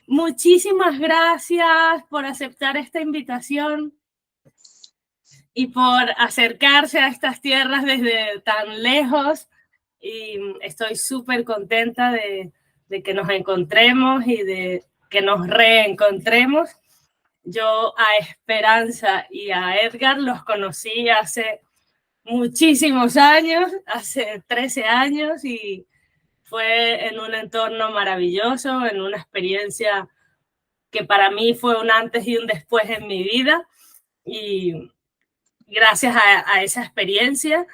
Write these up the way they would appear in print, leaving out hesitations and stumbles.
muchísimas gracias por aceptar esta invitación y por acercarse a estas tierras desde tan lejos. Y estoy súper contenta de que nos encontremos y de que nos reencontremos. Yo a Esperanza y a Edgar los conocí hace muchísimos años, hace 13 años, y fue en un entorno maravilloso, en una experiencia que para mí fue un antes y un después en mi vida. Y gracias a esa experiencia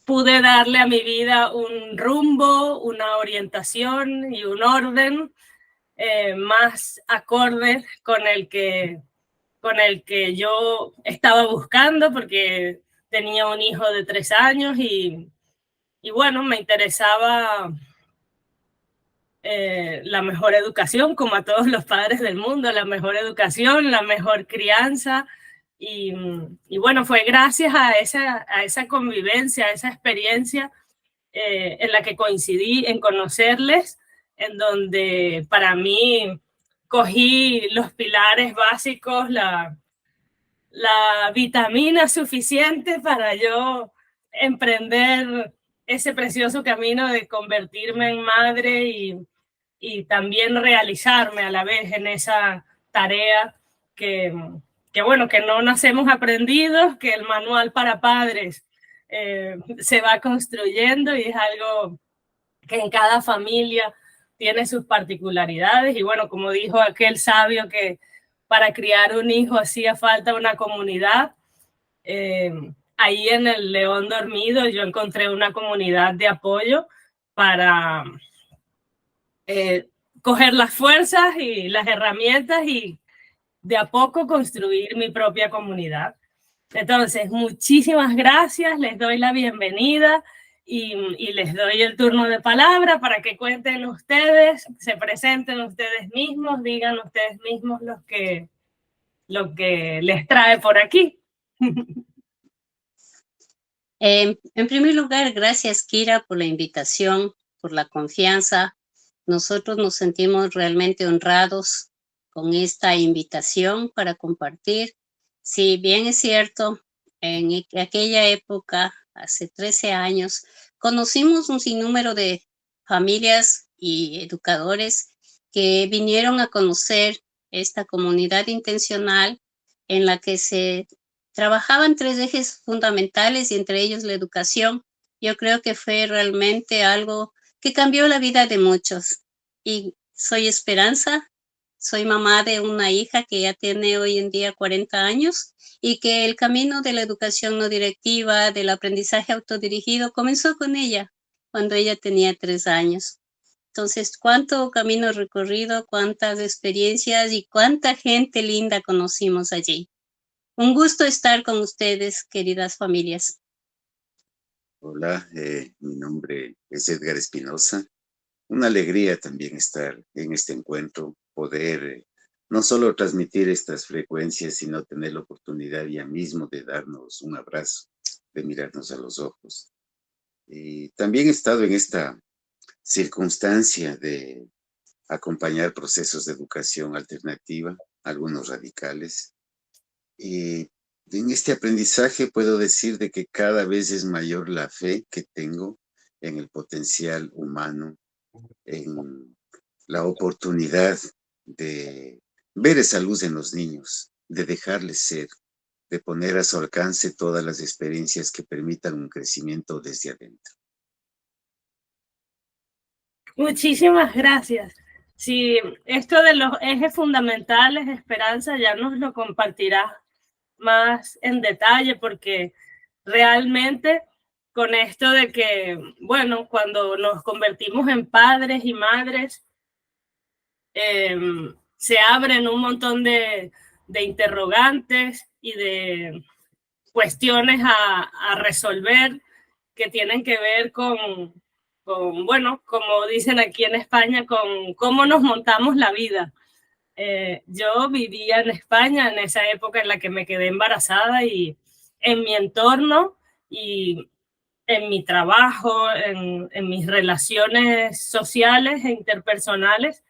pude darle a mi vida un rumbo, una orientación y un orden más acorde con el que yo estaba buscando, porque tenía un hijo de 3 años y bueno, me interesaba la mejor educación, como a todos los padres del mundo, la mejor educación, la mejor crianza. Y bueno, fue gracias a esa convivencia, a esa experiencia en la que coincidí en conocerles, en donde para mí cogí los pilares básicos, la vitamina suficiente para yo emprender ese precioso camino de convertirme en madre y también realizarme a la vez en esa tarea que bueno, que no nacemos aprendidos, que el manual para padres se va construyendo y es algo que en cada familia tiene sus particularidades. Y bueno, como dijo aquel sabio, que para criar un hijo hacía falta una comunidad. Ahí en el León Dormido yo encontré una comunidad de apoyo para coger las fuerzas y las herramientas y de a poco construir mi propia comunidad. Entonces, muchísimas gracias, les doy la bienvenida y les doy el turno de palabra para que cuenten ustedes, se presenten ustedes mismos, digan ustedes mismos lo que les trae por aquí. En primer lugar, gracias, Kira, por la invitación, por la confianza. Nosotros nos sentimos realmente honrados con esta invitación para compartir. Si bien es cierto, en aquella época, hace 13 años, conocimos un sinnúmero de familias y educadores que vinieron a conocer esta comunidad intencional en la que se trabajaban 3 ejes fundamentales y entre ellos la educación. Yo creo que fue realmente algo que cambió la vida de muchos. Y soy Esperanza, soy mamá de una hija que ya tiene hoy en día 40 años y que el camino de la educación no directiva, del aprendizaje autodirigido, comenzó con ella cuando ella tenía 3 años. Entonces, cuánto camino recorrido, cuántas experiencias y cuánta gente linda conocimos allí. Un gusto estar con ustedes, queridas familias. Hola, mi nombre es Edgar Espinosa. Una alegría también estar en este encuentro, poder no solo transmitir estas frecuencias, sino tener la oportunidad ya mismo de darnos un abrazo, de mirarnos a los ojos. Y también he estado en esta circunstancia de acompañar procesos de educación alternativa, algunos radicales. Y en este aprendizaje puedo decir de que cada vez es mayor la fe que tengo en el potencial humano, en la oportunidad de ver esa luz en los niños, de dejarles ser, de poner a su alcance todas las experiencias que permitan un crecimiento desde adentro. Muchísimas gracias. Sí, esto de los ejes fundamentales, Esperanza, ya nos lo compartirás más en detalle, porque realmente con esto de que, bueno, cuando nos convertimos en padres y madres, se abren un montón de interrogantes y de cuestiones a resolver que tienen que ver con, bueno, como dicen aquí en España, con cómo nos montamos la vida. Yo vivía en España en esa época en la que me quedé embarazada y en mi entorno y en mi trabajo, en mis relaciones sociales e interpersonales,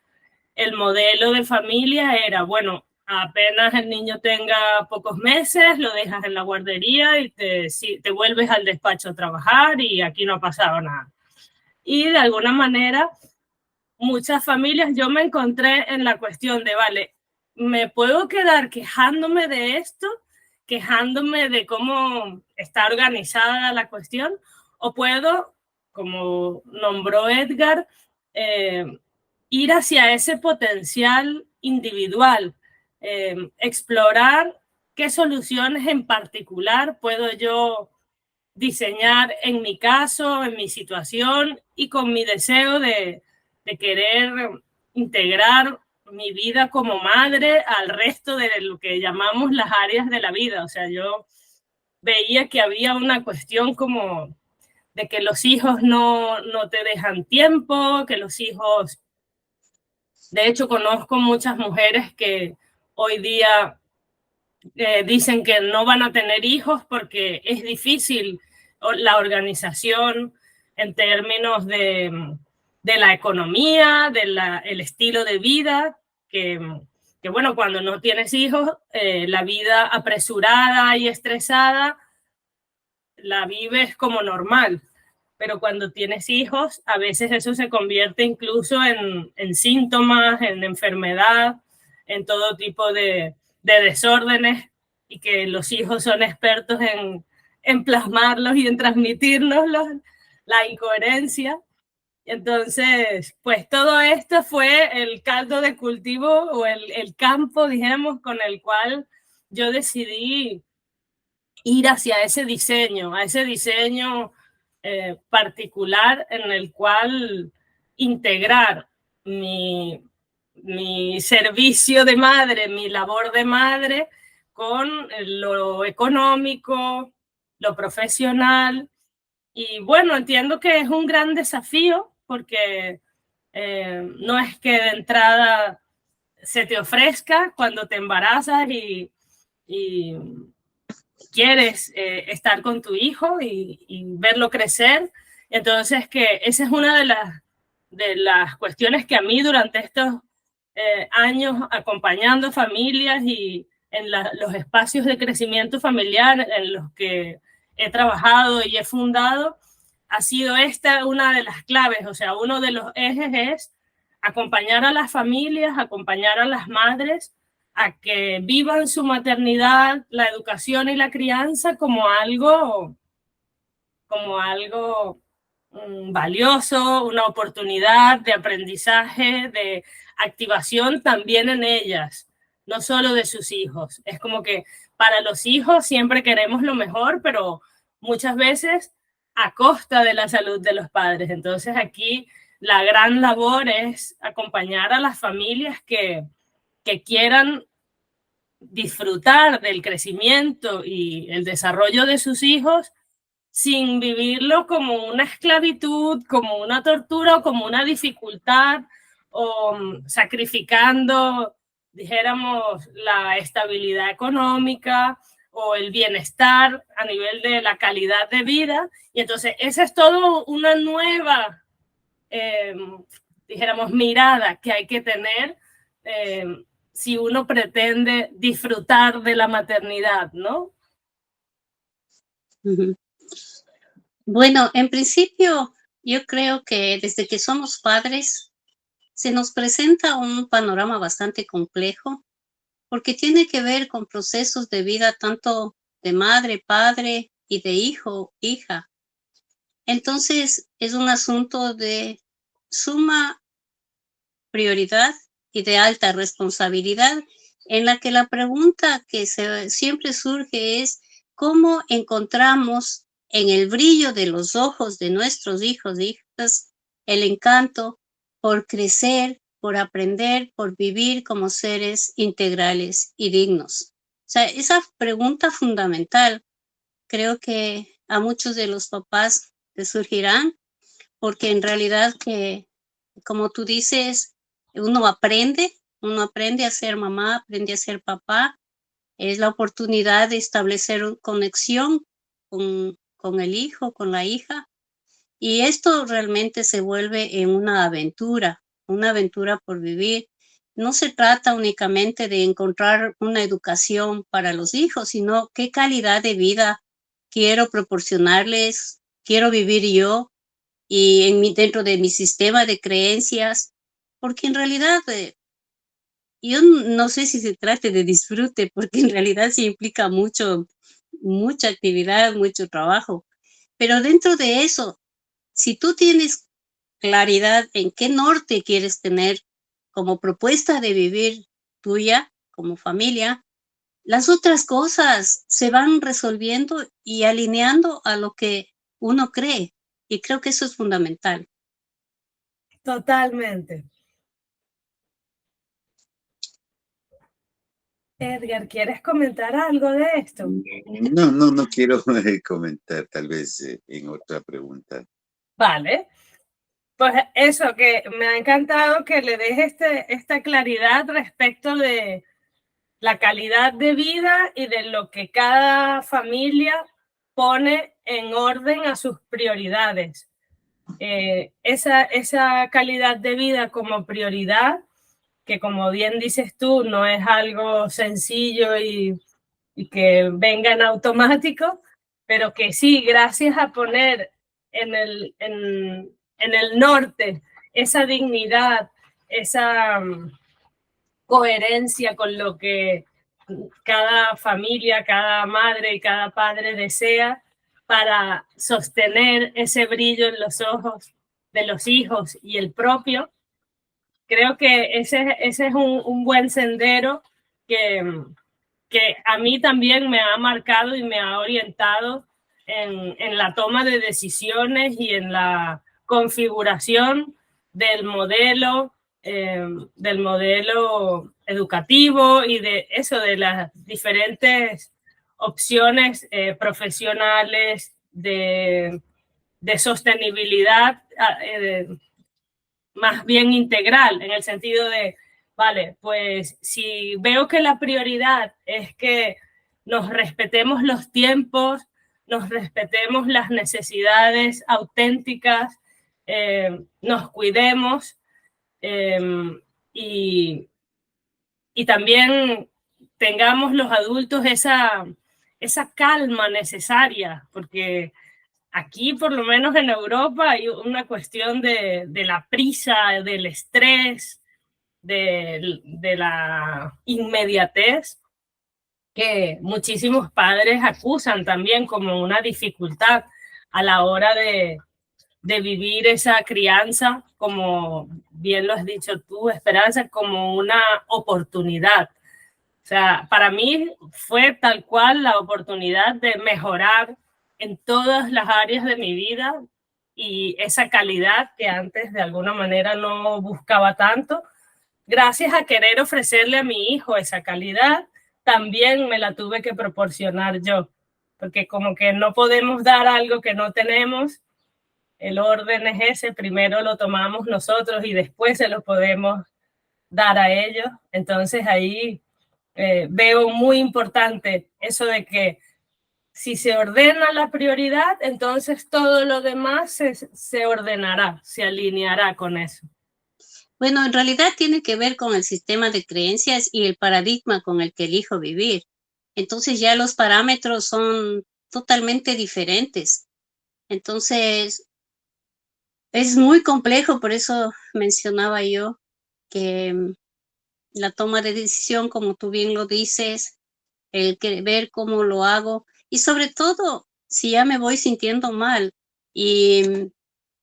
el modelo de familia era, bueno, apenas el niño tenga pocos meses, lo dejas en la guardería y te vuelves al despacho a trabajar y aquí no ha pasado nada. Y de alguna manera, muchas familias, yo me encontré en la cuestión de, vale, ¿me puedo quedar quejándome de esto? Quejándome de cómo está organizada la cuestión, o puedo, como nombró Edgar, ir hacia ese potencial individual, explorar qué soluciones en particular puedo yo diseñar en mi caso, en mi situación y con mi deseo de querer integrar mi vida como madre al resto de lo que llamamos las áreas de la vida. O sea, yo veía que había una cuestión como de que los hijos no te dejan tiempo, que los hijos... De hecho, conozco muchas mujeres que hoy día dicen que no van a tener hijos porque es difícil la organización en términos de la economía, el estilo de vida, que bueno, cuando no tienes hijos, la vida apresurada y estresada la vives como normal. Pero cuando tienes hijos, a veces eso se convierte incluso en síntomas, en enfermedad, en todo tipo de desórdenes, y que los hijos son expertos en plasmarlos y en transmitirnos la incoherencia. Entonces, pues todo esto fue el caldo de cultivo o el campo, dijéramos, con el cual yo decidí ir hacia ese diseño particular en el cual integrar mi servicio de madre, mi labor de madre, con lo económico, lo profesional. Y bueno, entiendo que es un gran desafío porque no es que de entrada se te ofrezca cuando te embarazas y quieres estar con tu hijo y verlo crecer. Entonces, que esa es una de las cuestiones que a mí durante estos años acompañando familias y en los espacios de crecimiento familiar en los que he trabajado y he fundado, ha sido esta una de las claves. O sea, uno de los ejes es acompañar a las familias, acompañar a las madres a que vivan su maternidad, la educación y la crianza como algo valioso, una oportunidad de aprendizaje, de activación también en ellas, no solo de sus hijos. Es como que para los hijos siempre queremos lo mejor, pero muchas veces a costa de la salud de los padres. Entonces aquí la gran labor es acompañar a las familias que quieran disfrutar del crecimiento y el desarrollo de sus hijos sin vivirlo como una esclavitud, como una tortura o como una dificultad, o sacrificando, dijéramos, la estabilidad económica o el bienestar a nivel de la calidad de vida. Y entonces esa es todo una nueva, dijéramos, mirada que hay que tener si uno pretende disfrutar de la maternidad, ¿no? Bueno, en principio, yo creo que desde que somos padres, se nos presenta un panorama bastante complejo, porque tiene que ver con procesos de vida tanto de madre, padre y de hijo, hija. Entonces, es un asunto de suma prioridad y de alta responsabilidad, en la que la pregunta que siempre surge es cómo encontramos en el brillo de los ojos de nuestros hijos e hijas el encanto por crecer, por aprender, por vivir como seres integrales y dignos. O sea, esa pregunta fundamental creo que a muchos de los papás les surgirán, porque en realidad que, como tú dices, uno aprende a ser mamá, aprende a ser papá. Es la oportunidad de establecer una conexión con con el hijo, con la hija. Y esto realmente se vuelve en una aventura por vivir. No se trata únicamente de encontrar una educación para los hijos, sino qué calidad de vida quiero proporcionarles, quiero vivir yo y dentro de mi sistema de creencias, porque en realidad yo no sé si se trate de disfrute, porque en realidad sí implica mucha actividad, mucho trabajo, pero dentro de eso, si tú tienes claridad en qué norte quieres tener como propuesta de vivir tuya, como familia, las otras cosas se van resolviendo y alineando a lo que uno cree. Y creo que eso es fundamental. Totalmente. Edgar, ¿quieres comentar algo de esto? No quiero comentar, tal vez en otra pregunta. Vale. Pues eso, que me ha encantado que le des esta claridad respecto de la calidad de vida y de lo que cada familia pone en orden a sus prioridades. Esa calidad de vida como prioridad, que como bien dices tú, no es algo sencillo y que venga en automático, pero que sí, gracias a poner en el norte esa dignidad, esa coherencia con lo que cada familia, cada madre y cada padre desea para sostener ese brillo en los ojos de los hijos y el propio. Creo que ese es un buen sendero que a mí también me ha marcado y me ha orientado en la toma de decisiones y en la configuración del modelo educativo y de eso, de las diferentes opciones profesionales de sostenibilidad más bien integral, en el sentido de, vale, pues si veo que la prioridad es que nos respetemos los tiempos, nos respetemos las necesidades auténticas, nos cuidemos y también tengamos los adultos esa calma necesaria, porque aquí, por lo menos en Europa, hay una cuestión de la prisa, del estrés, de la inmediatez, que muchísimos padres acusan también como una dificultad a la hora de vivir esa crianza, como bien lo has dicho tú, Esperanza, como una oportunidad. O sea, para mí fue tal cual la oportunidad de mejorar en todas las áreas de mi vida y esa calidad que antes de alguna manera no buscaba tanto. Gracias a querer ofrecerle a mi hijo esa calidad, también me la tuve que proporcionar yo, porque como que no podemos dar algo que no tenemos, el orden es ese, primero lo tomamos nosotros y después se lo podemos dar a ellos. Entonces ahí veo muy importante eso de que si se ordena la prioridad, entonces todo lo demás se ordenará, se alineará con eso. Bueno, en realidad tiene que ver con el sistema de creencias y el paradigma con el que elijo vivir. Entonces ya los parámetros son totalmente diferentes. Entonces es muy complejo, por eso mencionaba yo que la toma de decisión, como tú bien lo dices, el que ver cómo lo hago y sobre todo si ya me voy sintiendo mal y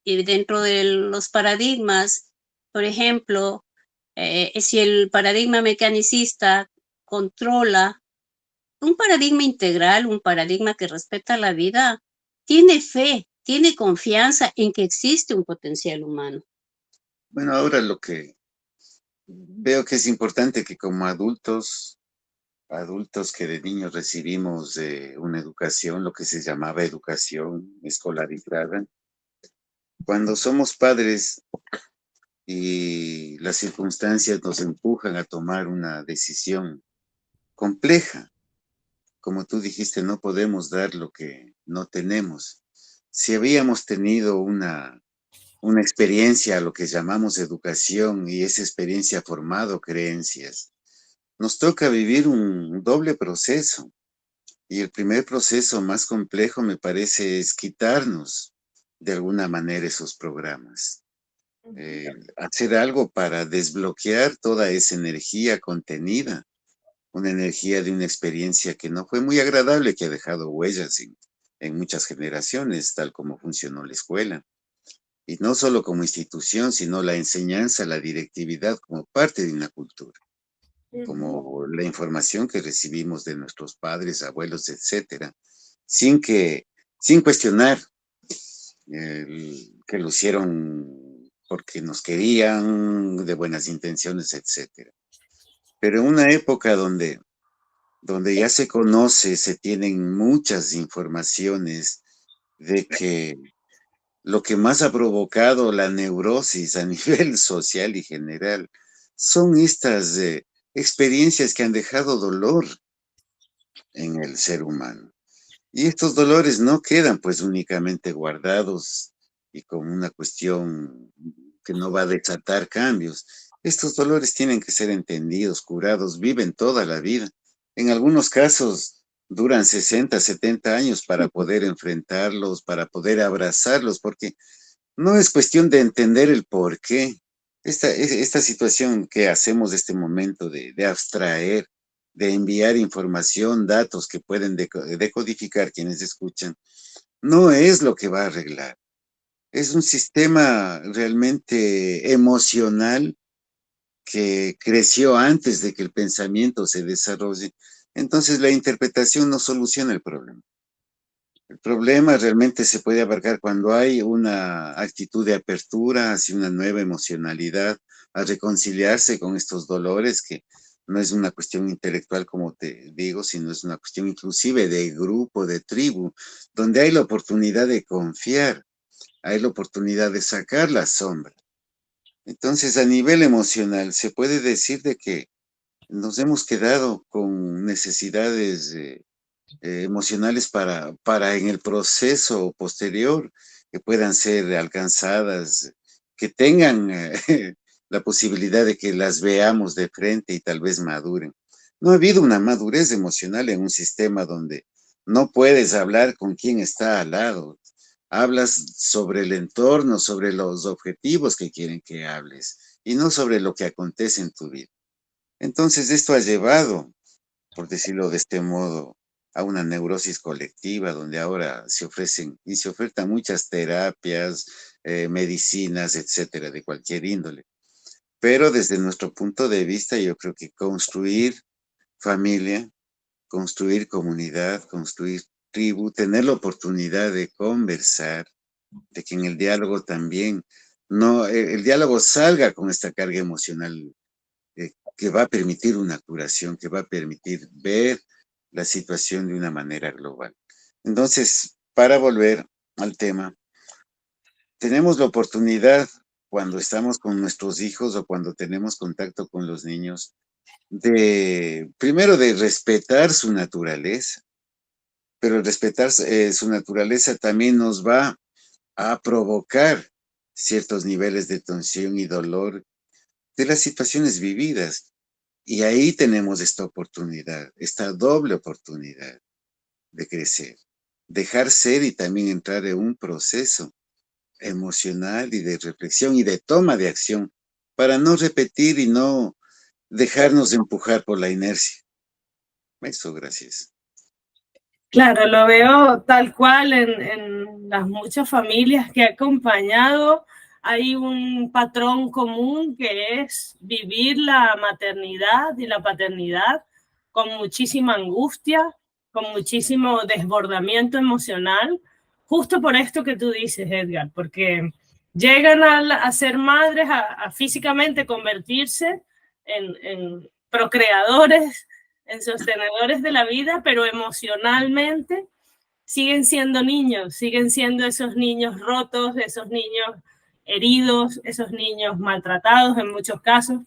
dentro de los paradigmas, por ejemplo, si el paradigma mecanicista controla un paradigma integral, un paradigma que respeta la vida, tiene fe, tiene confianza en que existe un potencial humano. Bueno, ahora lo que veo que es importante que como adultos que de niños recibimos una educación, lo que se llamaba educación escolarizada, cuando somos padres y las circunstancias nos empujan a tomar una decisión compleja, como tú dijiste, no podemos dar lo que no tenemos. Si habíamos tenido una experiencia, lo que llamamos educación, y esa experiencia ha formado creencias, nos toca vivir un doble proceso. Y el primer proceso más complejo, me parece, es quitarnos de alguna manera esos programas. Hacer algo para desbloquear toda esa energía contenida, una energía de una experiencia que no fue muy agradable, que ha dejado huellas en muchas generaciones, tal como funcionó la escuela. Y no solo como institución, sino la enseñanza, la directividad como parte de una cultura, como la información que recibimos de nuestros padres, abuelos, etcétera, sin cuestionar que lo hicieron porque nos querían, de buenas intenciones, etcétera. Pero en una época donde ya se conoce, se tienen muchas informaciones de que lo que más ha provocado la neurosis a nivel social y general son estas experiencias que han dejado dolor en el ser humano. Y estos dolores no quedan pues únicamente guardados y como una cuestión que no va a desatar cambios. Estos dolores tienen que ser entendidos, curados, viven toda la vida. En algunos casos duran 60, 70 años para poder enfrentarlos, para poder abrazarlos, porque no es cuestión de entender el por qué. Esta situación que hacemos de este momento de abstraer, de enviar información, datos que pueden decodificar quienes escuchan, no es lo que va a arreglar. Es un sistema realmente emocional que creció antes de que el pensamiento se desarrolle. Entonces la interpretación no soluciona el problema. El problema realmente se puede abarcar cuando hay una actitud de apertura hacia una nueva emocionalidad, a reconciliarse con estos dolores, que no es una cuestión intelectual, como te digo, sino es una cuestión inclusive de grupo, de tribu, donde hay la oportunidad de confiar, hay la oportunidad de sacar la sombra. Entonces, a nivel emocional, se puede decir de que nos hemos quedado con necesidades emocionales para en el proceso posterior que puedan ser alcanzadas, que tengan la posibilidad de que las veamos de frente y tal vez maduren. No ha habido una madurez emocional en un sistema donde no puedes hablar con quien está al lado. Hablas sobre el entorno, sobre los objetivos que quieren que hables y no sobre lo que acontece en tu vida. Entonces esto ha llevado, por decirlo de este modo, a una neurosis colectiva donde ahora se ofrecen y se ofertan muchas terapias, medicinas, etcétera, de cualquier índole. Pero desde nuestro punto de vista, yo creo que construir familia, construir comunidad, construir tribu, tener la oportunidad de conversar, de que en el diálogo también no, el diálogo salga con esta carga emocional que va a permitir una curación, que va a permitir ver la situación de una manera global. Entonces, para volver al tema, tenemos la oportunidad cuando estamos con nuestros hijos o cuando tenemos contacto con los niños, primero de respetar su naturaleza, pero el respetar su naturaleza también nos va a provocar ciertos niveles de tensión y dolor de las situaciones vividas. Y ahí tenemos esta oportunidad, esta doble oportunidad de crecer, dejar ser y también entrar en un proceso emocional y de reflexión y de toma de acción para no repetir y no dejarnos empujar por la inercia. Eso, gracias. Claro, lo veo tal cual en las muchas familias que he acompañado. Hay un patrón común que es vivir la maternidad y la paternidad con muchísima angustia, con muchísimo desbordamiento emocional, justo por esto que tú dices, Edgar, porque llegan a ser madres, a físicamente convertirse en procreadores, en sostenedores de la vida, pero emocionalmente siguen siendo niños, siguen siendo esos niños rotos, esos niños heridos, esos niños maltratados en muchos casos,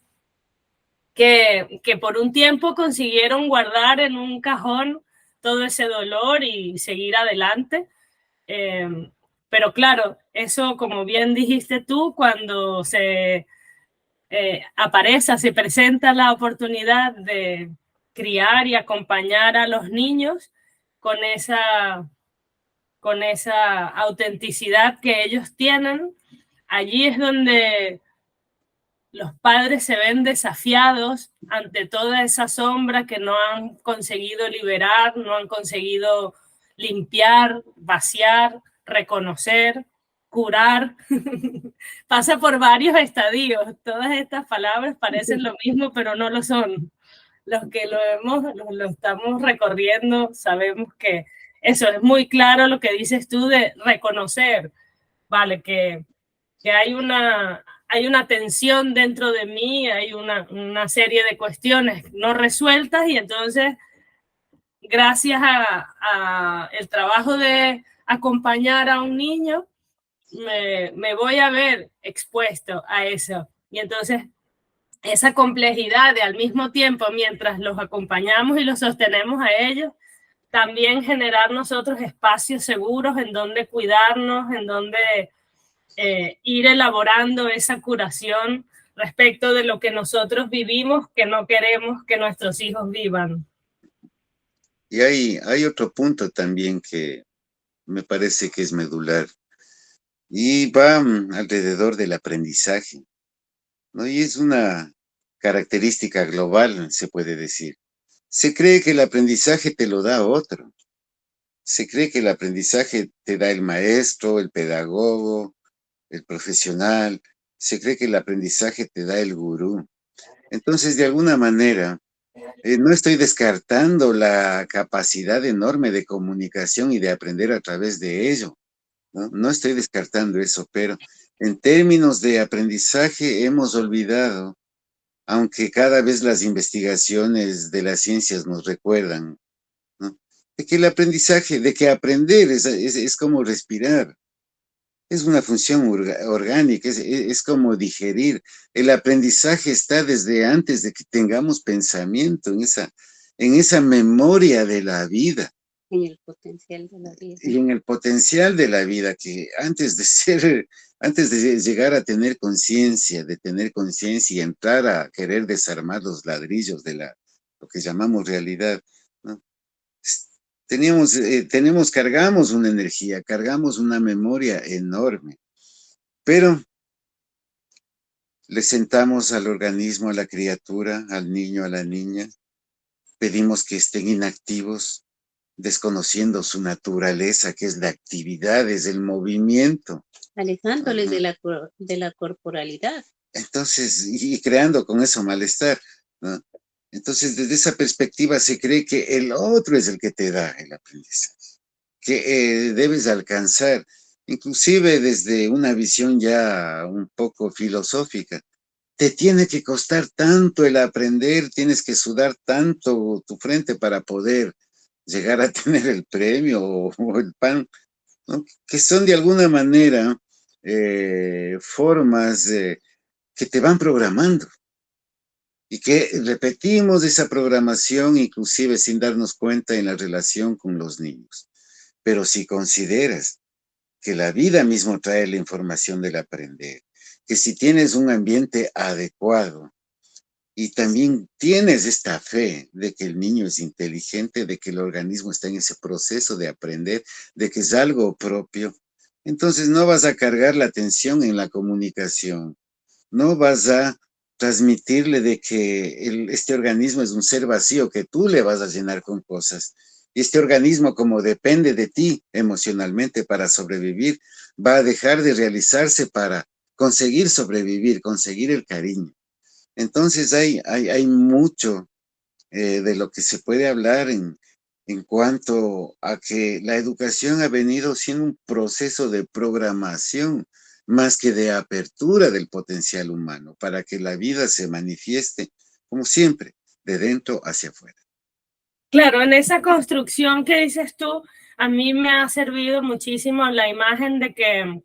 que por un tiempo consiguieron guardar en un cajón todo ese dolor y seguir adelante. Pero claro, eso, como bien dijiste tú, cuando se se presenta la oportunidad de criar y acompañar a los niños con esa autenticidad que ellos tienen, allí es donde los padres se ven desafiados ante toda esa sombra que no han conseguido liberar, no han conseguido limpiar, vaciar, reconocer, curar. Pasa por varios estadios. Todas estas palabras parecen lo mismo, pero no lo son. Los que lo estamos recorriendo sabemos que eso es muy claro lo que dices tú de reconocer, vale, que hay una tensión dentro de mí, hay una serie de cuestiones no resueltas y entonces gracias a el trabajo de acompañar a un niño me voy a ver expuesto a eso. Y entonces esa complejidad de al mismo tiempo, mientras los acompañamos y los sostenemos a ellos, también generar nosotros espacios seguros en donde cuidarnos, en donde ir elaborando esa curación respecto de lo que nosotros vivimos que no queremos que nuestros hijos vivan. Y hay otro punto también que me parece que es medular y va alrededor del aprendizaje, ¿no? Y es una característica global, se puede decir. Se cree que el aprendizaje te lo da otro. Se cree que el aprendizaje te da el maestro, el pedagogo, el profesional. Se cree que el aprendizaje te da el gurú. Entonces, de alguna manera, no estoy descartando la capacidad enorme de comunicación y de aprender a través de ello, ¿no? No estoy descartando eso, pero en términos de aprendizaje hemos olvidado, aunque cada vez las investigaciones de las ciencias nos recuerdan, ¿no? De que el aprendizaje, de que aprender es como respirar, es una función orgánica, es como digerir. El aprendizaje está desde antes de que tengamos pensamiento, en esa memoria de la vida. En el potencial de la vida. Y en el potencial de la vida, que antes de llegar a tener conciencia, y entrar a querer desarmar los ladrillos de lo que llamamos realidad, ¿no? Cargamos una energía, cargamos una memoria enorme, pero le sentamos al organismo, a la criatura, al niño, a la niña, pedimos que estén inactivos, desconociendo su naturaleza, que es la actividad, es el movimiento. Alejándoles de la corporalidad. Entonces, y creando con eso malestar, ¿no? Entonces, desde esa perspectiva se cree que el otro es el que te da el aprendizaje, que debes alcanzar, inclusive desde una visión ya un poco filosófica. Te tiene que costar tanto el aprender, tienes que sudar tanto tu frente para poder llegar a tener el premio o el pan, ¿no? Que son de alguna manera formas que te van programando y que repetimos esa programación inclusive sin darnos cuenta en la relación con los niños. Pero si consideras que la vida mismo trae la información del aprender, que si tienes un ambiente adecuado y también tienes esta fe de que el niño es inteligente, de que el organismo está en ese proceso de aprender, de que es algo propio, entonces no vas a cargar la atención en la comunicación, no vas a transmitirle de que este organismo es un ser vacío que tú le vas a llenar con cosas. Y este organismo, como depende de ti emocionalmente para sobrevivir, va a dejar de realizarse para conseguir sobrevivir, conseguir el cariño. Entonces hay mucho de lo que se puede hablar en cuanto a que la educación ha venido siendo un proceso de programación más que de apertura del potencial humano para que la vida se manifieste, como siempre, de dentro hacia afuera. Claro, en esa construcción que dices tú, a mí me ha servido muchísimo la imagen de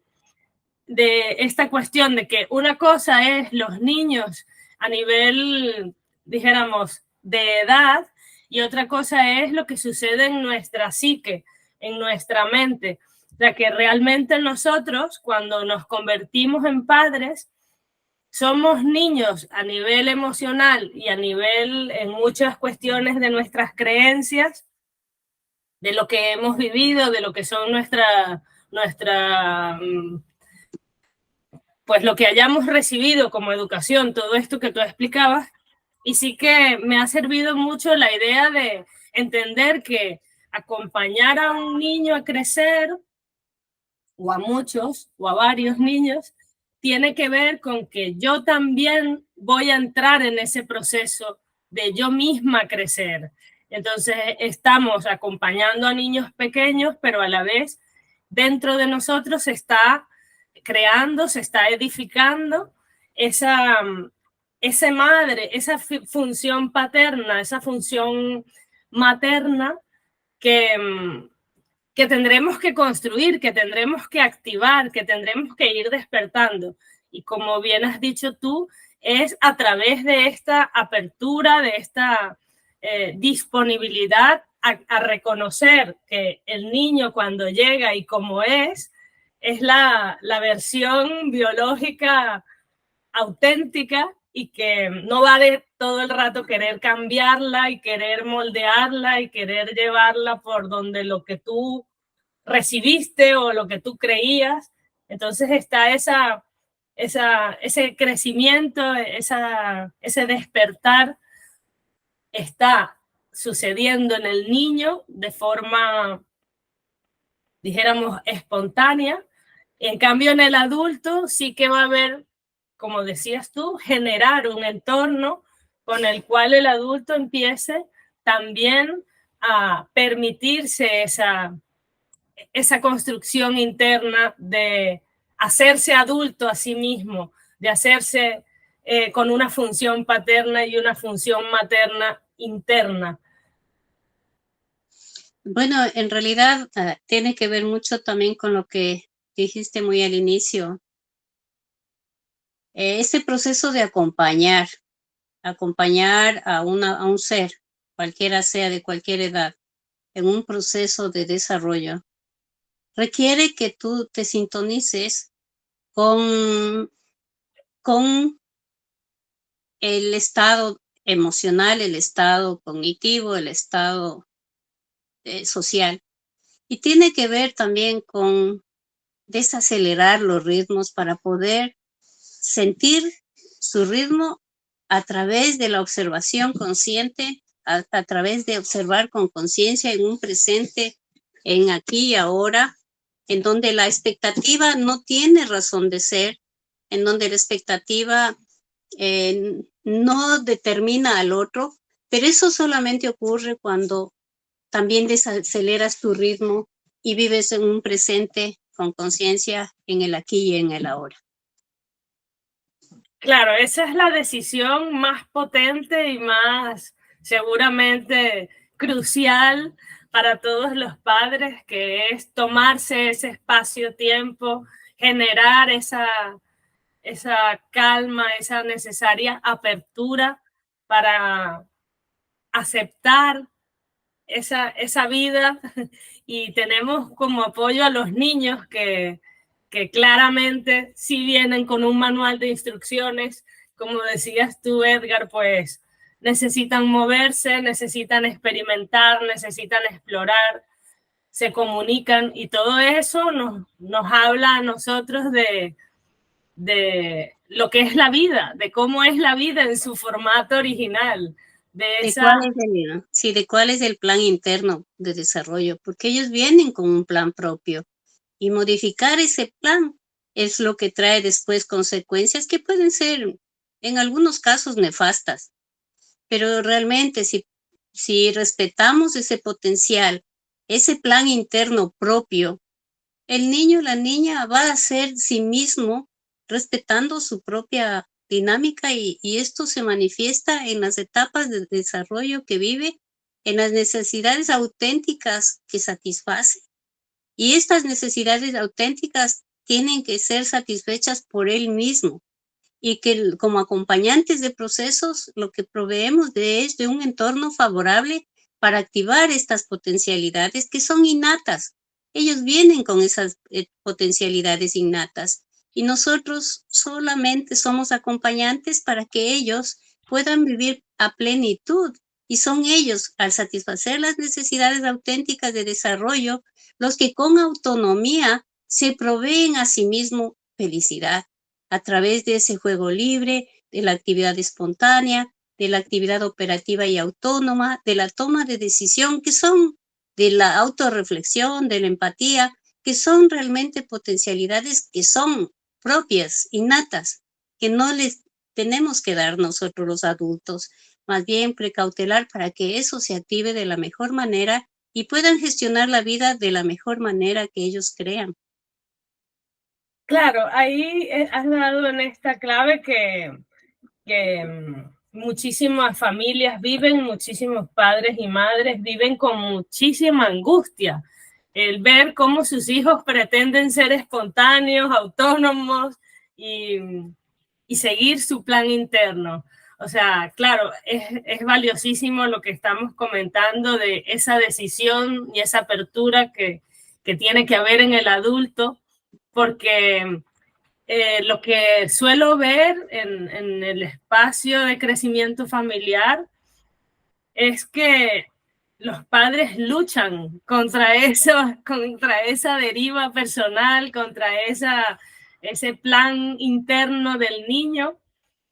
esta cuestión de que una cosa es los niños a nivel, dijéramos, de edad y otra cosa es lo que sucede en nuestra psique, en nuestra mente. O sea, que realmente nosotros, cuando nos convertimos en padres, somos niños a nivel emocional y a nivel en muchas cuestiones de nuestras creencias, de lo que hemos vivido, de lo que son pues lo que hayamos recibido como educación, todo esto que tú explicabas. Y sí que me ha servido mucho la idea de entender que acompañar a un niño a crecer, o a muchos, o a varios niños, tiene que ver con que yo también voy a entrar en ese proceso de yo misma crecer. Entonces estamos acompañando a niños pequeños, pero a la vez dentro de nosotros se está creando, se está edificando esa madre, esa función paterna, esa función materna que tendremos que construir, que tendremos que activar, que tendremos que ir despertando. Y como bien has dicho tú, es a través de esta apertura, de esta disponibilidad a reconocer que el niño cuando llega y como es la versión biológica auténtica y que no vale todo el rato querer cambiarla y querer moldearla y querer llevarla por donde lo que tú recibiste o lo que tú creías. Entonces está ese crecimiento, ese despertar está sucediendo en el niño de forma, dijéramos, espontánea. En cambio, en el adulto sí que va a haber, como decías tú, generar un entorno con el cual el adulto empiece también a permitirse esa construcción interna de hacerse adulto a sí mismo, de hacerse con una función paterna y una función materna interna. Bueno, en realidad tiene que ver mucho también con lo que dijiste muy al inicio. Ese proceso de acompañar a un ser, cualquiera sea de cualquier edad, en un proceso de desarrollo, requiere que tú te sintonices con el estado emocional, el estado cognitivo, el estado social. Y tiene que ver también con desacelerar los ritmos para poder sentir su ritmo a través de la observación consciente, a través de observar con conciencia en un presente, en aquí y ahora, en donde la expectativa no tiene razón de ser, en donde la expectativa no determina al otro, pero eso solamente ocurre cuando también desaceleras tu ritmo y vives en un presente con conciencia en el aquí y en el ahora. Claro, esa es la decisión más potente y más seguramente crucial para todos los padres, que es tomarse ese espacio-tiempo, generar esa calma, esa necesaria apertura para aceptar esa vida. Y tenemos como apoyo a los niños que claramente sí vienen con un manual de instrucciones, como decías tú, Edgar, pues necesitan moverse, necesitan experimentar, necesitan explorar, se comunican, y todo eso nos habla a nosotros de lo que es la vida, de cómo es la vida en su formato original. ¿De cuál es el plan interno de desarrollo? Porque ellos vienen con un plan propio y modificar ese plan es lo que trae después consecuencias que pueden ser en algunos casos nefastas, pero realmente si respetamos ese potencial, ese plan interno propio, el niño o la niña va a ser sí mismo respetando su propia dinámica y esto se manifiesta en las etapas de desarrollo que vive, en las necesidades auténticas que satisface. Y estas necesidades auténticas tienen que ser satisfechas por él mismo y que como acompañantes de procesos lo que proveemos es de un entorno favorable para activar estas potencialidades que son innatas. Ellos vienen con esas potencialidades innatas y nosotros solamente somos acompañantes para que ellos puedan vivir a plenitud. Y son ellos, al satisfacer las necesidades auténticas de desarrollo, los que con autonomía se proveen a sí mismos felicidad a través de ese juego libre, de la actividad espontánea, de la actividad operativa y autónoma, de la toma de decisión, que son de la autorreflexión, de la empatía, que son realmente potencialidades que son propias, innatas, que no les tenemos que dar nosotros los adultos, más bien precautelar para que eso se active de la mejor manera y puedan gestionar la vida de la mejor manera que ellos crean. Claro, ahí has dado en esta clave que muchísimas familias viven, muchísimos padres y madres viven con muchísima angustia. El ver cómo sus hijos pretenden ser espontáneos, autónomos y seguir su plan interno. O sea, claro, es valiosísimo lo que estamos comentando de esa decisión y esa apertura que tiene que haber en el adulto, porque lo que suelo ver en el espacio de crecimiento familiar es que los padres luchan contra esa deriva personal, contra ese plan interno del niño.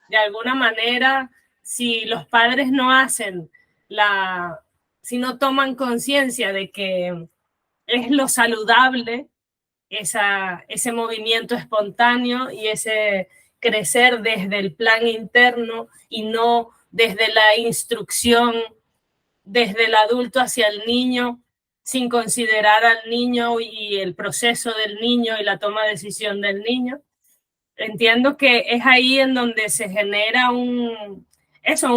De alguna manera, si los padres no hacen si no toman conciencia de que es lo saludable, ese movimiento espontáneo y ese crecer desde el plan interno y no desde la instrucción desde el adulto hacia el niño, sin considerar al niño y el proceso del niño y la toma de decisión del niño. Entiendo que es ahí en donde se genera un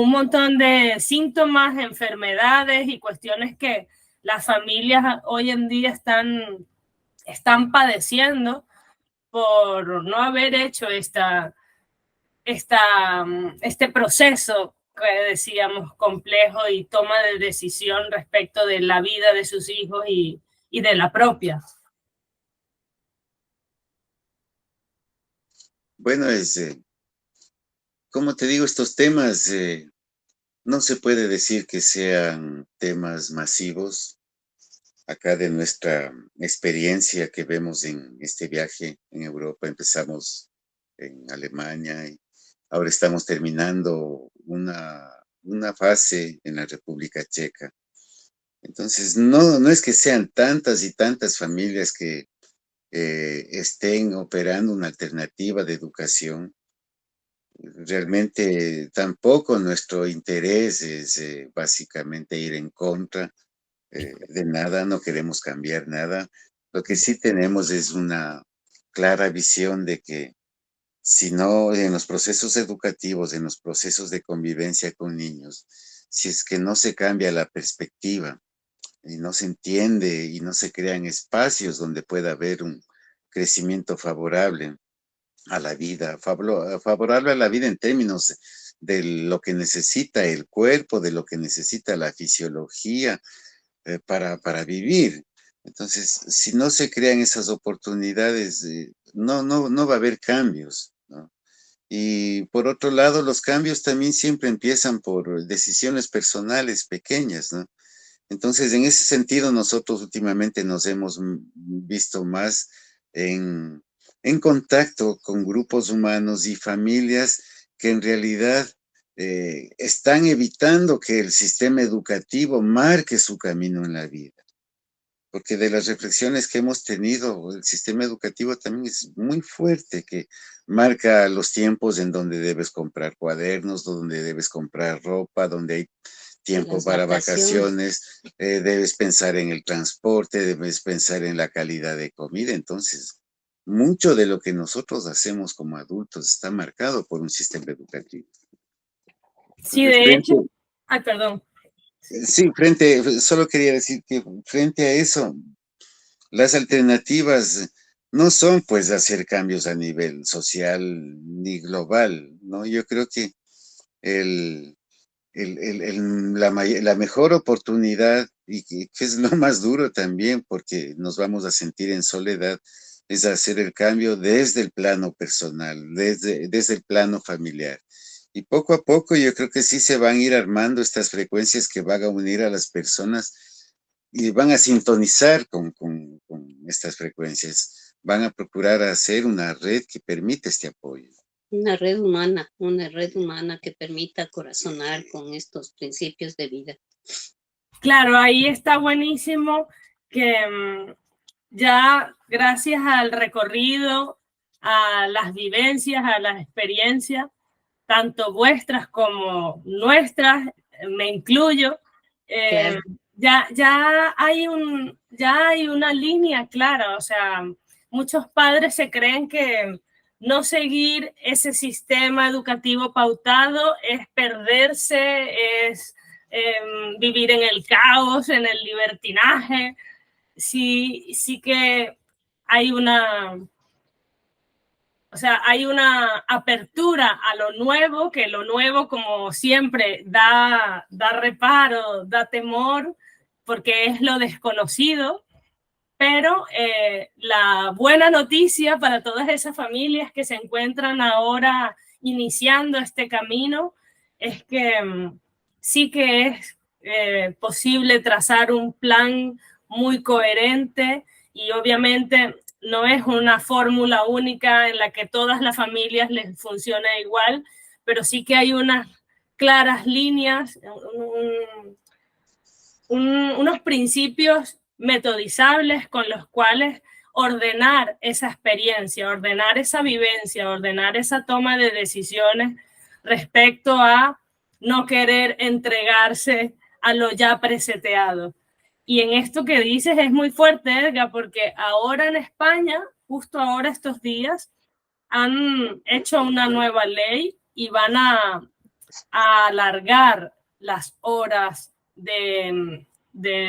montón de síntomas, enfermedades y cuestiones que las familias hoy en día están padeciendo por no haber hecho este proceso que decíamos complejo y toma de decisión respecto de la vida de sus hijos y de la propia. Bueno, como te digo, estos temas no se puede decir que sean temas masivos. Acá de nuestra experiencia que vemos en este viaje en Europa, empezamos en Alemania y ahora estamos terminando una fase en la República Checa. Entonces, no es que sean tantas y tantas familias que estén operando una alternativa de educación. Realmente tampoco nuestro interés es básicamente ir en contra de nada, no queremos cambiar nada. Lo que sí tenemos es una clara visión de que si no, en los procesos educativos, en los procesos de convivencia con niños, si es que no se cambia la perspectiva y no se entiende y no se crean espacios donde pueda haber un crecimiento favorable a la vida, favorable a la vida en términos de lo que necesita el cuerpo, de lo que necesita la fisiología para vivir. Entonces, si no se crean esas oportunidades, no va a haber cambios, ¿no? Y por otro lado, los cambios también siempre empiezan por decisiones personales pequeñas, ¿no? Entonces, en ese sentido, nosotros últimamente nos hemos visto más en contacto con grupos humanos y familias que en realidad están evitando que el sistema educativo marque su camino en la vida. Porque de las reflexiones que hemos tenido, el sistema educativo también es muy fuerte, que marca los tiempos en donde debes comprar cuadernos, donde debes comprar ropa, donde hay tiempo para vacaciones, debes pensar en el transporte, debes pensar en la calidad de comida. Entonces, mucho de lo que nosotros hacemos como adultos está marcado por un sistema educativo. Sí, de hecho, perdón. Sí, solo quería decir que frente a eso, las alternativas no son pues hacer cambios a nivel social ni global, ¿no? Yo creo que el la mejor oportunidad y que es lo más duro también porque nos vamos a sentir en soledad, es hacer el cambio desde el plano personal, desde el plano familiar. Y poco a poco yo creo que sí se van a ir armando estas frecuencias que van a unir a las personas y van a sintonizar con estas frecuencias. Van a procurar hacer una red que permita este apoyo. Una red humana que permita corazonar con estos principios de vida. Claro, ahí está buenísimo que ya gracias al recorrido, a las vivencias, a las experiencias, tanto vuestras como nuestras, me incluyo, Claro. ya hay una línea clara. O sea, muchos padres se creen que no seguir ese sistema educativo pautado es perderse, es vivir en el caos, en el libertinaje. Sí que hay hay una apertura a lo nuevo, que lo nuevo, como siempre, da reparo, da temor, porque es lo desconocido. Pero la buena noticia para todas esas familias que se encuentran ahora iniciando este camino es que sí que es posible trazar un plan muy coherente, y obviamente no es una fórmula única en la que todas las familias les funcione igual, pero sí que hay unas claras líneas, unos principios metodizables con los cuales ordenar esa experiencia, ordenar esa vivencia, ordenar esa toma de decisiones respecto a no querer entregarse a lo ya preseteado. Y en esto que dices es muy fuerte, Edgar, porque ahora en España, justo ahora estos días, han hecho una nueva ley y van a alargar las horas de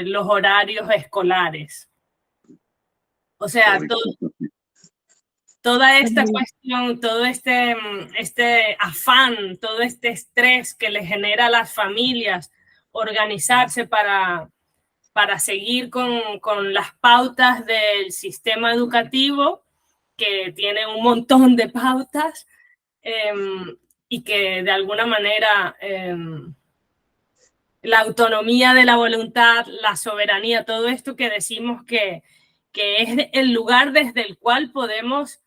los horarios escolares. O sea, toda esta cuestión, todo este afán, todo este estrés que le genera a las familias organizarse para seguir con las pautas del sistema educativo, que tiene un montón de pautas, y que de alguna manera la autonomía de la voluntad, la soberanía, todo esto que decimos que es el lugar desde el cual podemos,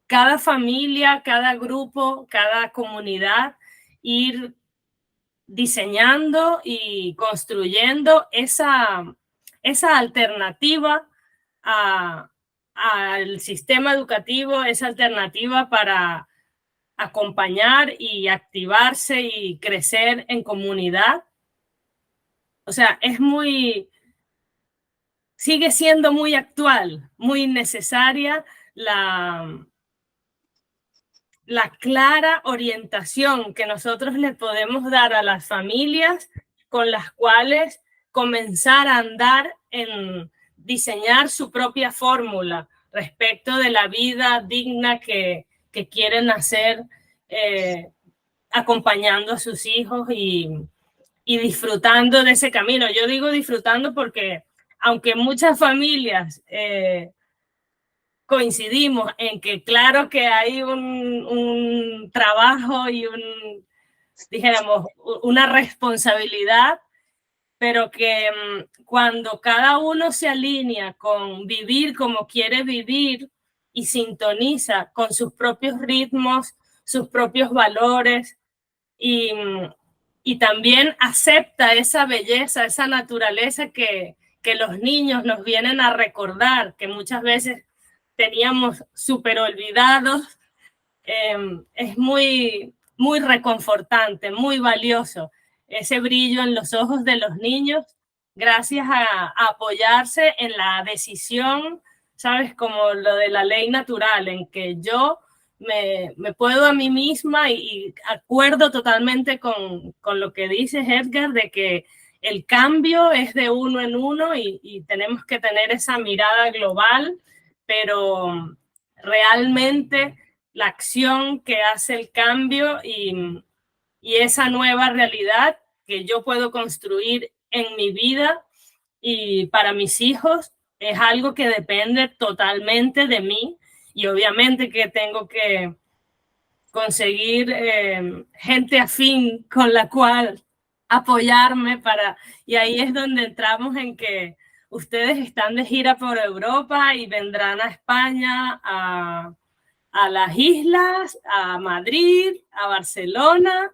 cada familia, cada grupo, cada comunidad, ir diseñando y construyendo esa alternativa al sistema educativo, esa alternativa para acompañar y activarse y crecer en comunidad. O sea, sigue siendo muy actual, muy necesaria la clara orientación que nosotros le podemos dar a las familias con las cuales comenzar a andar en diseñar su propia fórmula respecto de la vida digna que quieren hacer, acompañando a sus hijos y disfrutando de ese camino. Yo digo disfrutando porque aunque muchas familias coincidimos en que claro que hay un trabajo y dijéramos, una responsabilidad, pero que cuando cada uno se alinea con vivir como quiere vivir y sintoniza con sus propios ritmos, sus propios valores, y también acepta esa belleza, esa naturaleza que los niños nos vienen a recordar, que muchas veces teníamos súper olvidados, es muy, muy reconfortante, muy valioso ese brillo en los ojos de los niños, gracias a apoyarse en la decisión, ¿sabes? Como lo de la ley natural, en que yo me puedo a mí misma, y acuerdo totalmente con lo que dices, Edgar, de que el cambio es de uno en uno y tenemos que tener esa mirada global, pero realmente la acción que hace el cambio, y y esa nueva realidad que yo puedo construir en mi vida y para mis hijos es algo que depende totalmente de mí, y obviamente que tengo que conseguir gente afín con la cual apoyarme para, y ahí es donde entramos en que ustedes están de gira por Europa y vendrán a España, a las islas, a Madrid, a Barcelona.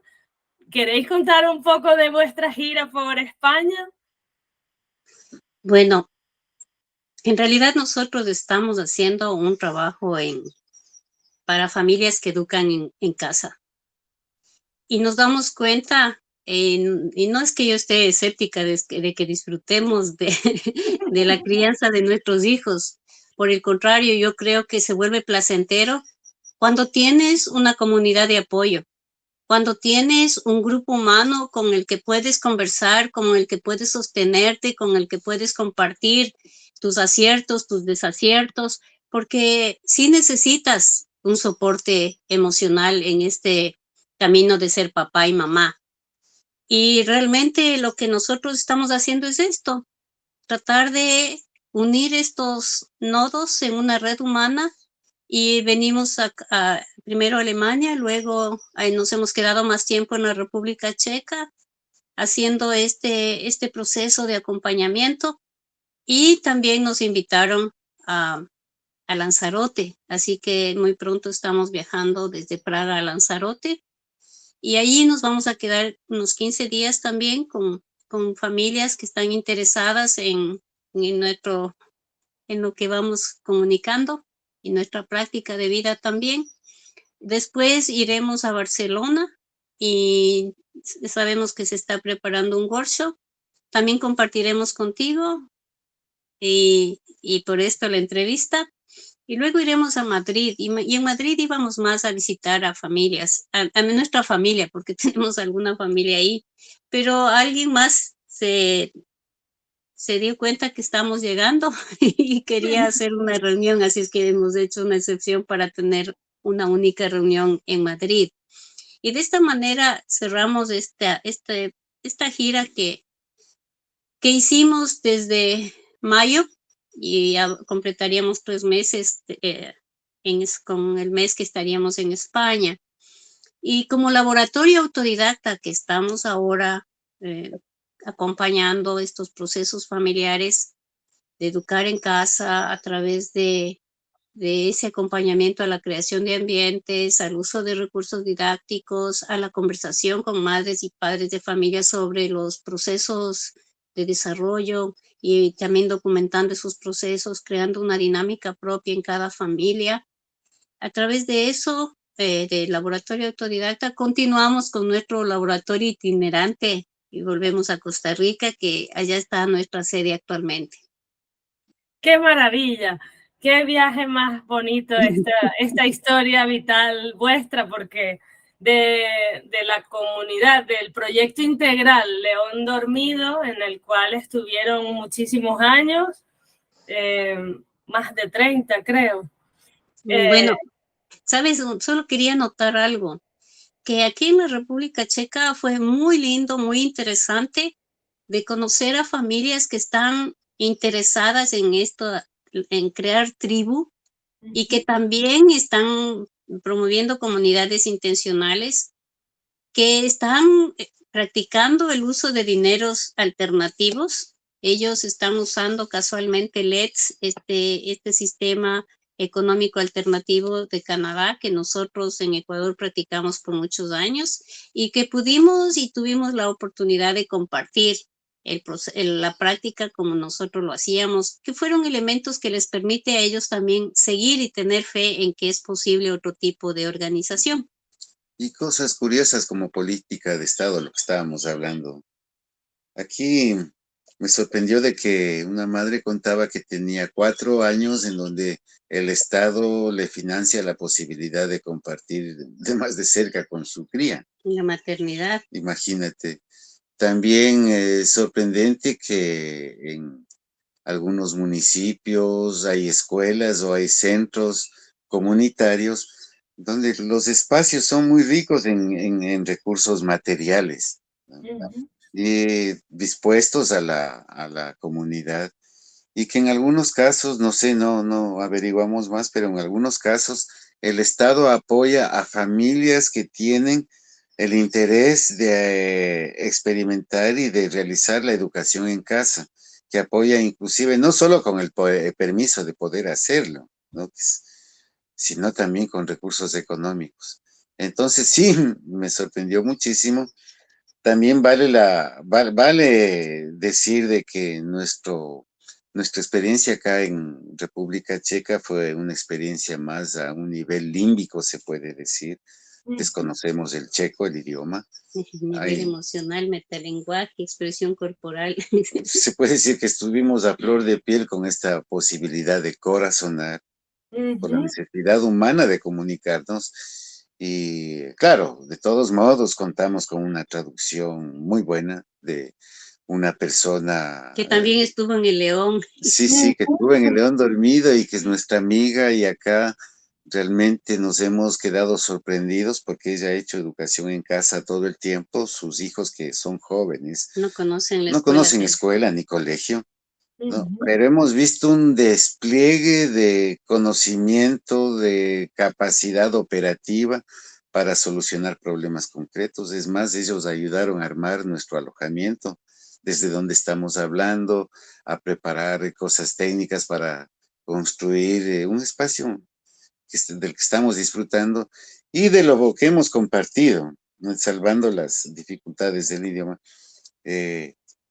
¿Queréis contar un poco de vuestra gira por España? Bueno, en realidad nosotros estamos haciendo un trabajo para familias que educan en casa. Y nos damos cuenta, y no es que yo esté escéptica de que disfrutemos de la crianza de nuestros hijos. Por el contrario, yo creo que se vuelve placentero cuando tienes una comunidad de apoyo, cuando tienes un grupo humano con el que puedes conversar, con el que puedes sostenerte, con el que puedes compartir tus aciertos, tus desaciertos, porque sí necesitas un soporte emocional en este camino de ser papá y mamá. Y realmente lo que nosotros estamos haciendo es esto, tratar de unir estos nodos en una red humana, y venimos primero a Alemania, luego nos hemos quedado más tiempo en la República Checa haciendo este proceso de acompañamiento, y también nos invitaron a Lanzarote, así que muy pronto estamos viajando desde Praga a Lanzarote, y allí nos vamos a quedar unos 15 días también con familias que están interesadas en lo que vamos comunicando y nuestra práctica de vida también. Después iremos a Barcelona y sabemos que se está preparando un workshop. También compartiremos contigo y por esto la entrevista. Y luego iremos a Madrid, y en Madrid íbamos más a visitar a familias, a nuestra familia, porque tenemos alguna familia ahí, pero alguien más se dio cuenta que estamos llegando y quería hacer una reunión, así es que hemos hecho una excepción para tener una única reunión en Madrid. Y de esta manera cerramos esta gira que hicimos desde mayo, y ya completaríamos 3 meses con el mes que estaríamos en España. Y como laboratorio autodidacta que estamos ahora acompañando estos procesos familiares de educar en casa a través de ese acompañamiento a la creación de ambientes, al uso de recursos didácticos, a la conversación con madres y padres de familia sobre los procesos de desarrollo, y también documentando esos procesos, creando una dinámica propia en cada familia. A través de eso, del laboratorio autodidacta, continuamos con nuestro laboratorio itinerante y volvemos a Costa Rica, que allá está nuestra sede actualmente. ¡Qué maravilla! ¡Qué viaje más bonito esta historia vital vuestra! Porque de la comunidad, del proyecto integral León Dormido, en el cual estuvieron muchísimos años, más de 30 creo. Bueno, sabes, solo quería anotar algo, que aquí en la República Checa fue muy lindo, muy interesante de conocer a familias que están interesadas en esto, en crear tribu, y que también están promoviendo comunidades intencionales que están practicando el uso de dineros alternativos. Ellos están usando casualmente LEDs, este sistema económico alternativo de Canadá, que nosotros en Ecuador practicamos por muchos años, y que pudimos y tuvimos la oportunidad de compartir la práctica como nosotros lo hacíamos, que fueron elementos que les permite a ellos también seguir y tener fe en que es posible otro tipo de organización. Y cosas curiosas como política de Estado, lo que estábamos hablando. Aquí me sorprendió de que una madre contaba que tenía 4 años en donde el Estado le financia la posibilidad de compartir de más de cerca con su cría. La maternidad. Imagínate. También es sorprendente que en algunos municipios hay escuelas o hay centros comunitarios donde los espacios son muy ricos en recursos materiales, ¿no? Y dispuestos a la comunidad. Y que en algunos casos, no sé, no averiguamos más, pero en algunos casos el Estado apoya a familias que tienen el interés de experimentar y de realizar la educación en casa, que apoya inclusive no solo con el permiso de poder hacerlo, ¿no? Sino también con recursos económicos. Entonces sí, me sorprendió muchísimo. También vale decir de que nuestra experiencia acá en República Checa fue una experiencia más a un nivel límbico, se puede decir. Desconocemos el checo, el idioma. Nivel emocional, metalenguaje, expresión corporal. Se puede decir que estuvimos a flor de piel con esta posibilidad de corazonar, por la necesidad humana de comunicarnos. Y claro, de todos modos contamos con una traducción muy buena de una persona que también estuvo en el León. Sí, que estuvo en el León Dormido y que es nuestra amiga, y acá realmente nos hemos quedado sorprendidos porque ella ha hecho educación en casa todo el tiempo. Sus hijos, que son jóvenes, no conocen no conocen escuela ni colegio, ¿no? Pero hemos visto un despliegue de conocimiento, de capacidad operativa para solucionar problemas concretos. Es más, ellos ayudaron a armar nuestro alojamiento, desde donde estamos hablando, a preparar cosas técnicas para construir un espacio del que estamos disfrutando y de lo que hemos compartido, ¿no? Salvando las dificultades del idioma.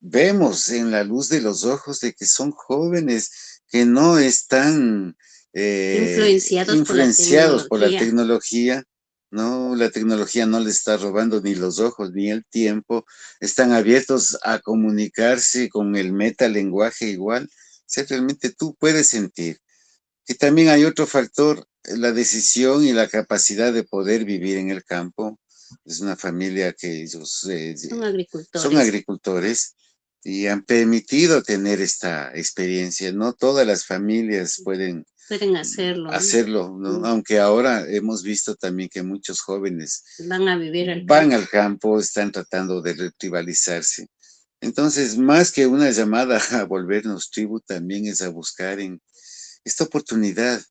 Vemos en la luz de los ojos de que son jóvenes que no están influenciados por la tecnología, ¿no? La tecnología no les está robando ni los ojos ni el tiempo, están abiertos a comunicarse con el metalenguaje igual. O sea, realmente tú puedes sentir que también hay otro factor, la decisión y la capacidad de poder vivir en el campo. Es una familia que ellos son agricultores y han permitido tener esta experiencia. No todas las familias pueden hacerlo, ¿no? Aunque ahora hemos visto también que muchos jóvenes van al campo, están tratando de rivalizarse. Entonces, más que una llamada a volvernos tribu, también es a buscar en esta oportunidad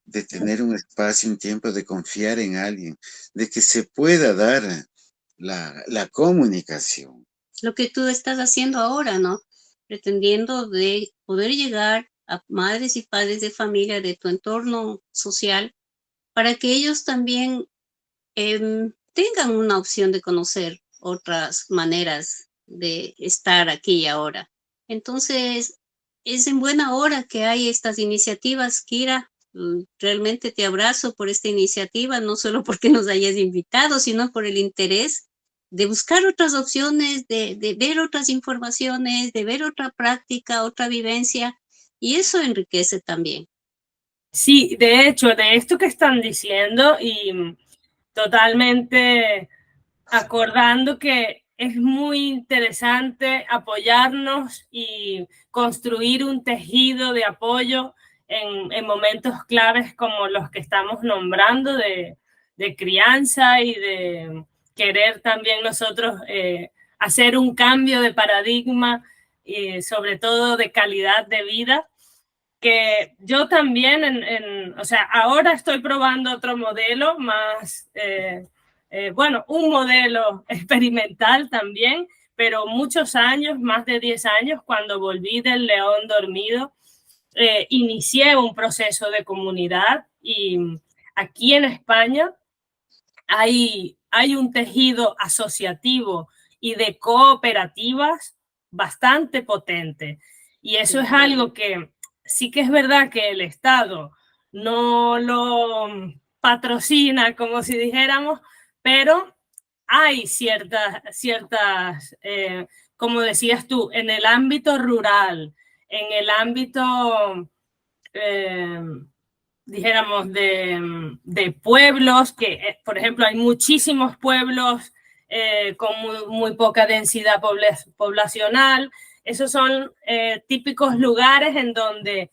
de tener un espacio, un tiempo, de confiar en alguien, de que se pueda dar la comunicación. Lo que tú estás haciendo ahora, ¿no? Pretendiendo de poder llegar a madres y padres de familia de tu entorno social para que ellos también tengan una opción de conocer otras maneras de estar aquí y ahora. Entonces, es en buena hora que hay estas iniciativas, Kira. Realmente te abrazo por esta iniciativa, no solo porque nos hayas invitado, sino por el interés de buscar otras opciones, de ver otras informaciones, de ver otra práctica, otra vivencia, y eso enriquece también. Sí, de hecho, de esto que están diciendo y totalmente acordando que es muy interesante apoyarnos y construir un tejido de apoyo en momentos claves como los que estamos nombrando de crianza y de querer también nosotros hacer un cambio de paradigma y sobre todo de calidad de vida, que yo también, o sea, ahora estoy probando otro modelo más, bueno, un modelo experimental también, pero muchos años, más de 10 años, cuando volví del León Dormido, inicié un proceso de comunidad y aquí en España hay un tejido asociativo y de cooperativas bastante potente. Y eso es algo que sí que es verdad que el Estado no lo patrocina, como si dijéramos, pero hay ciertas como decías tú, en el ámbito rural, en el ámbito, dijéramos, de pueblos, que, por ejemplo, hay muchísimos pueblos con muy poca densidad poblacional. Esos son típicos lugares en donde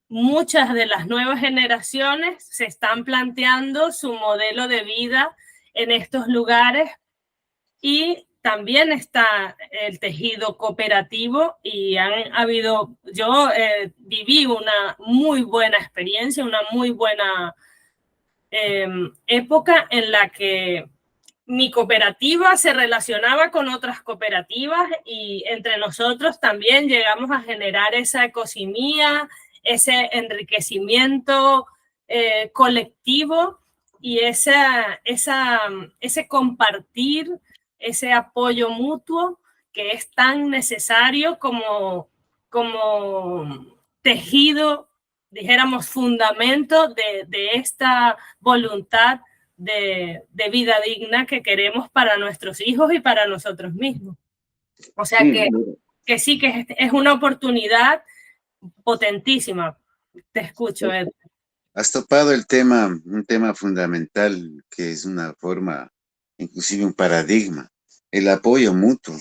muchas de las nuevas generaciones se están planteando su modelo de vida en estos lugares, y también está el tejido cooperativo, y yo viví una muy buena experiencia, una muy buena época en la que mi cooperativa se relacionaba con otras cooperativas, y entre nosotros también llegamos a generar esa ecosimía, ese enriquecimiento colectivo, y ese compartir, ese apoyo mutuo que es tan necesario como tejido, dijéramos, fundamento de esta voluntad de vida digna que queremos para nuestros hijos y para nosotros mismos. O sea Sí, que sí, que es una oportunidad potentísima. Te escucho, Ed. has topado un tema fundamental que es una forma, inclusive un paradigma, el apoyo mutuo.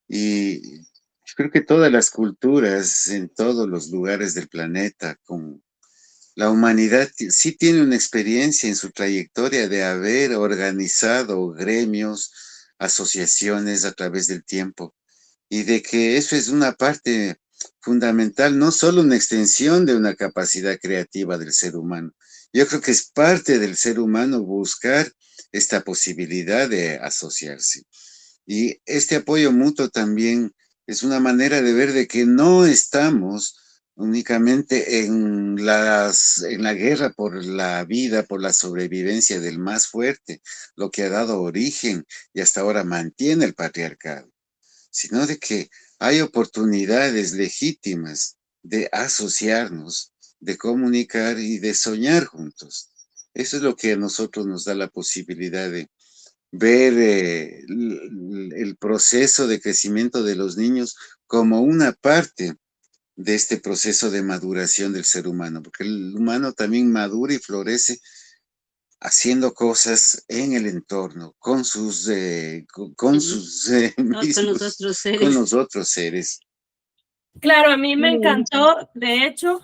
Y yo creo que todas las culturas en todos los lugares del planeta, con la humanidad, sí tiene una experiencia en su trayectoria de haber organizado gremios, asociaciones a través del tiempo, y de que eso es una parte fundamental, no solo una extensión de una capacidad creativa del ser humano. Yo creo que es parte del ser humano buscar esta posibilidad de asociarse. Y este apoyo mutuo también es una manera de ver de que no estamos únicamente en la guerra por la vida, por la sobrevivencia del más fuerte, lo que ha dado origen y hasta ahora mantiene el patriarcado, sino de que hay oportunidades legítimas de asociarnos, de comunicar y de soñar juntos. Eso es lo que a nosotros nos da la posibilidad de ver el proceso de crecimiento de los niños como una parte de este proceso de maduración del ser humano, porque el humano también madura y florece haciendo cosas en el entorno, con sus mismos, con los otros seres. Claro, a mí me encantó. De hecho,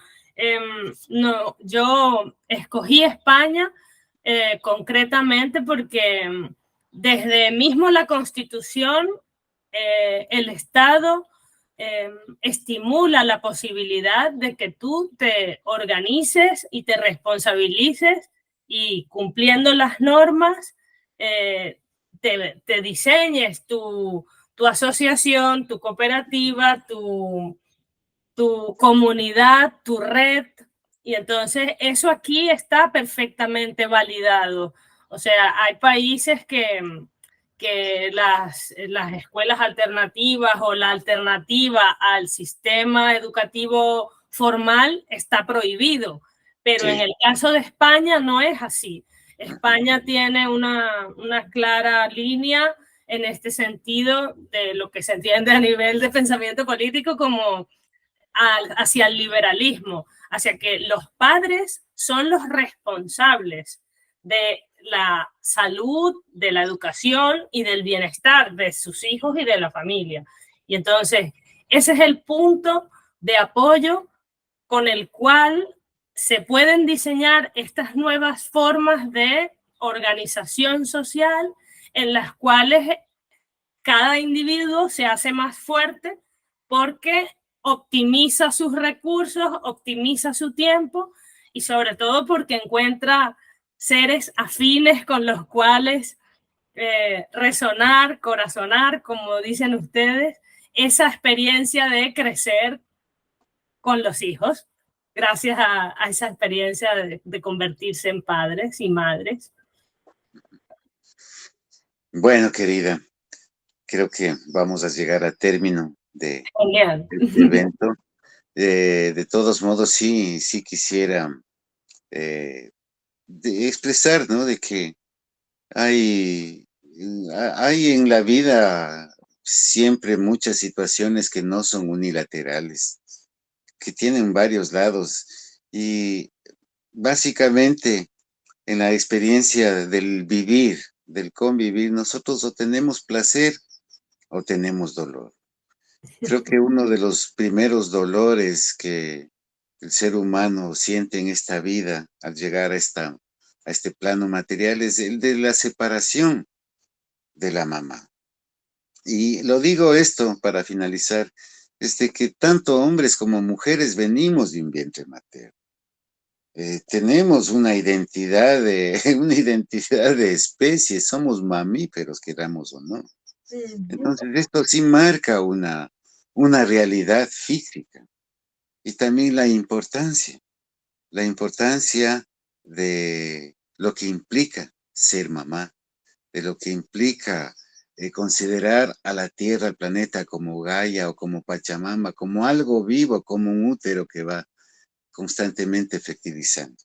no, yo escogí España concretamente porque desde mismo la Constitución, el Estado estimula la posibilidad de que tú te organices y te responsabilices, y cumpliendo las normas te diseñes tu asociación, tu cooperativa, tu comunidad, tu red. Y entonces eso aquí está perfectamente validado. O sea, hay países que las escuelas alternativas o la alternativa al sistema educativo formal está prohibido. Pero sí, en el caso de España no es así. España tiene una clara línea en este sentido de lo que se entiende a nivel de pensamiento político como hacia el liberalismo, hacia que los padres son los responsables de la salud, de la educación y del bienestar de sus hijos y de la familia. Y entonces, ese es el punto de apoyo con el cual se pueden diseñar estas nuevas formas de organización social, en las cuales cada individuo se hace más fuerte porque optimiza sus recursos, optimiza su tiempo, y sobre todo porque encuentra seres afines con los cuales resonar, corazonar, como dicen ustedes, esa experiencia de crecer con los hijos, gracias a esa experiencia de convertirse en padres y madres. Bueno, querida, creo que vamos a llegar a término de este evento. De todos modos, sí quisiera de expresar, ¿no? De que hay en la vida siempre muchas situaciones que no son unilaterales, que tienen varios lados, y básicamente en la experiencia del vivir, del convivir, nosotros o tenemos placer o tenemos dolor. Creo que uno de los primeros dolores que el ser humano siente en esta vida al llegar a este plano material es el de la separación de la mamá. Y lo digo esto para finalizar, es de que tanto hombres como mujeres venimos de un vientre materno. Tenemos una identidad una identidad de especie, somos mamíferos, queramos o no. Entonces, esto sí marca una realidad física y también la importancia de lo que implica ser mamá, de lo que implica considerar a la Tierra, al planeta como Gaia o como Pachamama, como algo vivo, como un útero que va constantemente fertilizando.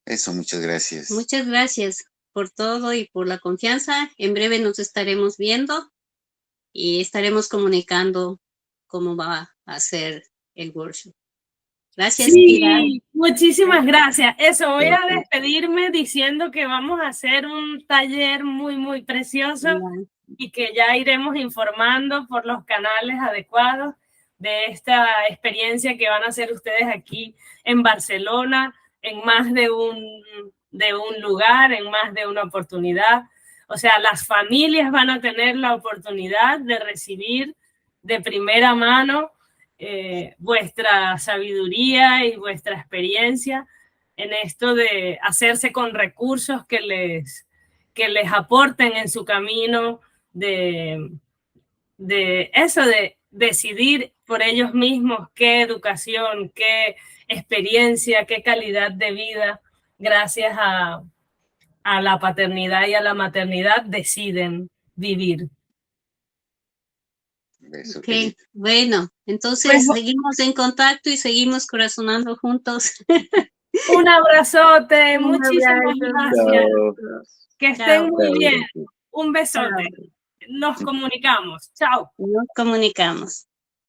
Eso, muchas gracias. Muchas gracias por todo y por la confianza. En breve nos estaremos viendo y estaremos comunicando cómo va a ser el workshop. Gracias, Kira. Sí, muchísimas gracias. Eso, voy a despedirme diciendo que vamos a hacer un taller muy, muy precioso y que ya iremos informando por los canales adecuados de esta experiencia que van a hacer ustedes aquí en Barcelona, en más de un lugar, en más de una oportunidad. O sea, las familias van a tener la oportunidad de recibir de primera mano vuestra sabiduría y vuestra experiencia en esto de hacerse con recursos que les aporten en su camino de eso, de decidir por ellos mismos qué educación, qué experiencia, qué calidad de vida, gracias a la paternidad y a la maternidad, deciden vivir. Ok, bueno, entonces Pues, seguimos en contacto y seguimos corazonando juntos. Un abrazote, Un muchísimas abrazo. gracias. Chao. Que estén Chao. muy bien. Un Chao. besote. Nos comunicamos. Chao. Nos comunicamos.